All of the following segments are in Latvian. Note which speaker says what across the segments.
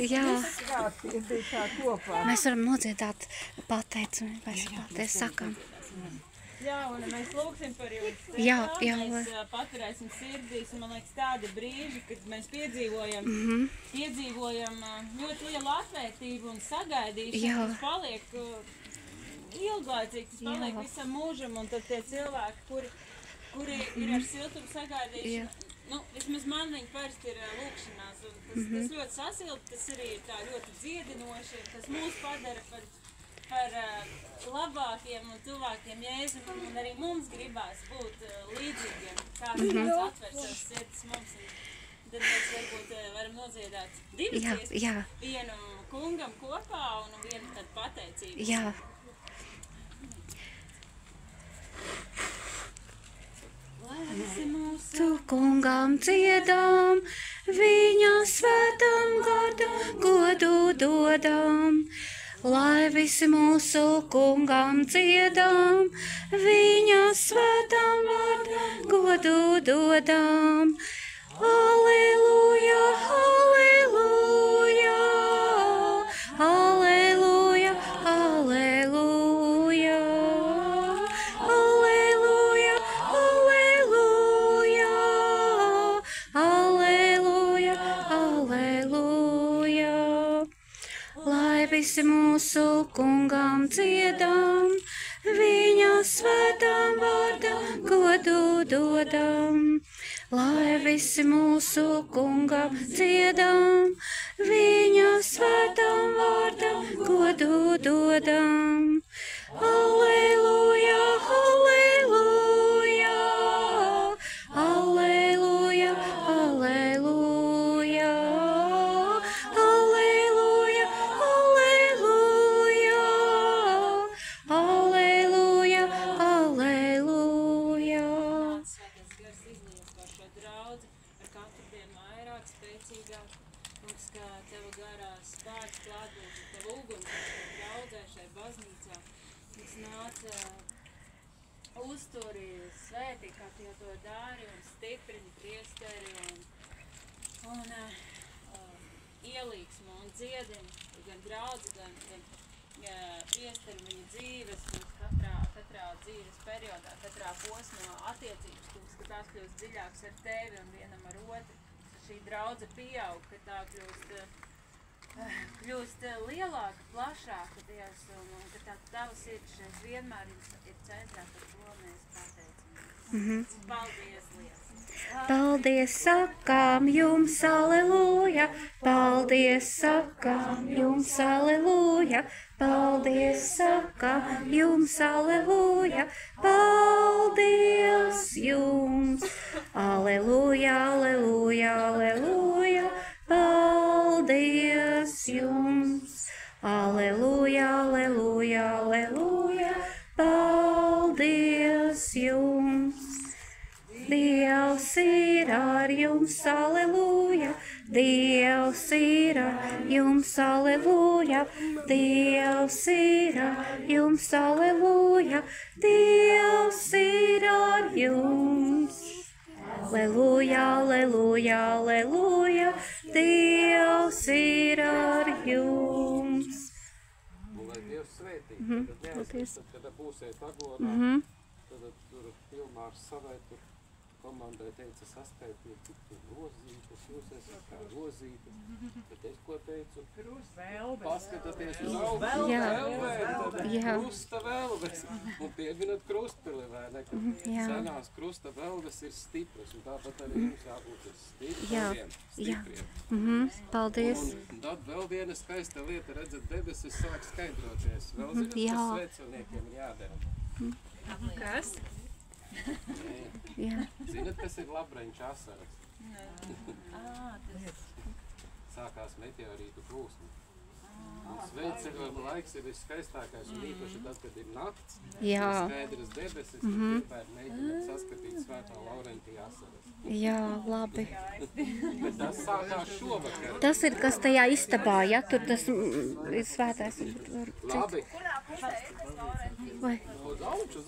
Speaker 1: Jā. Mēs varam nodziedāt pateicamies, mēs sakam.
Speaker 2: Jā, un mēs lūgsim par jums.
Speaker 1: Jā.
Speaker 2: Mēs paturēsim sirdīs, un man liekas tādi brīži, kad mēs piedzīvojam ļoti lielu atvērtību un sagaidīšanu, tas paliek ilglaicīgi, tas paliek visam mūžam, un tad tie cilvēki, kuri ir ar siltumu sagaidīšanu, vismaz man viņi parasti ir lūkšanās, un tas ļoti sasilda, tas arī ir tā ļoti dziedinoši, tas mūs padara par labākiem un tuvākiem Jēzum, un arī mums gribās būt līdzīgiem, kāds atver savas sirdis mums. Tad mēs varbūt varam nodziedāt divas dziesmas, vienu kungam kopā un vienu tad pateicību.
Speaker 1: Jā.
Speaker 2: Lai visi mūsu
Speaker 1: Tu kungam dziedam, viņa svētam gardam godu dodam. Lai visi mūsu kungam dziedam, viņa svētam vārdam godu dodam. Alleluja, alleluja, alleluja, alleluja, alleluja, alleluja, alleluja, alleluja. Lai visi mūsu kungam dziedam, viņa svētām vārdam godu dodam. Lai visi mūsu kungam dziedam, viņa svētām vārdam godu dodam. Alleluja, alleluja, alleluja, alleluja.
Speaker 2: Uzturi, svētī, kā tu jau to dari, un stiprini priesteri, un ielīgsmo un dziedini gan draudzi, gan priesteri viņa dzīves, katrā dzīves periodā, katrā posmā attiecības kļūst, ka tās kļūst dziļākas ar tevi un vienam ar otru. Šī draudze pieaug, ka tā kļūst lielāka, plašāka, Dievs, un ka tā tava sirds šeit vienmēr ir centrā, par ko mēs pateicamies. Paldies, liels!
Speaker 1: Paldies sakām jums, aleluja! Paldies sakām jums, aleluja! Paldies sakām jums, aleluja! Paldies jums! Aleluja, aleluja, aleluja! Paldies jums! Aleluja, aleluja, aleluja! Paldies jums! Dievs ir ar jums, aleluja! Dievs ir ar jums, aleluja! Dievs ir ar jums, aleluja! Dievs ir ar jums! Aleluja, aleluja, aleluja! Dievs ir ar jums!
Speaker 3: Lai Dievs svētī, tad neaizmirst, kad būsiet Aglonā, tad tur Ilmārs savai tur komandai teica saskaitiet, cik tur rozītes, jūs esat kā rozītes, bet es ko teicu? Paskatieties uz augstu velvēm, krusta velves, un pieminat krustpili, vai ne, ka senās krusta velves ir stipras, un tāpat arī jums jābūt stipriem.
Speaker 1: Paldies.
Speaker 3: Un tad vēl viena skaista lieta, redzat, debesis sāk skaidroties, vēl zināt, kas svecelniekiem ir jādara.
Speaker 2: Kas?
Speaker 3: Zinat, kas ir labreņš asaras? Sākās meteorītu plūsma. Sveiceļojuma laiks ir viskaistākais un īpaši tad, kad ir nakts,
Speaker 1: Jā.
Speaker 3: skaidras debesis, un vienmēr mēģināt saskatīt Svētā Laurentija asaras.
Speaker 1: Jā, labi.
Speaker 3: Bet tas sākās šovakar.
Speaker 1: Tas ir, kas tajā istabā, ja? Tur tas ir svētais.
Speaker 3: Labi.
Speaker 1: Vai?
Speaker 3: Uz augšu.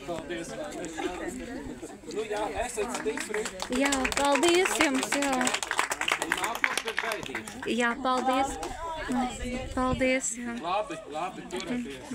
Speaker 3: Paldies. Nu jā, esat stipri.
Speaker 1: Jā, paldies jums, jā.
Speaker 3: Un nākošais gaidīšu.
Speaker 1: Jā, paldies. Paldies, jā.
Speaker 3: Labi, turieties.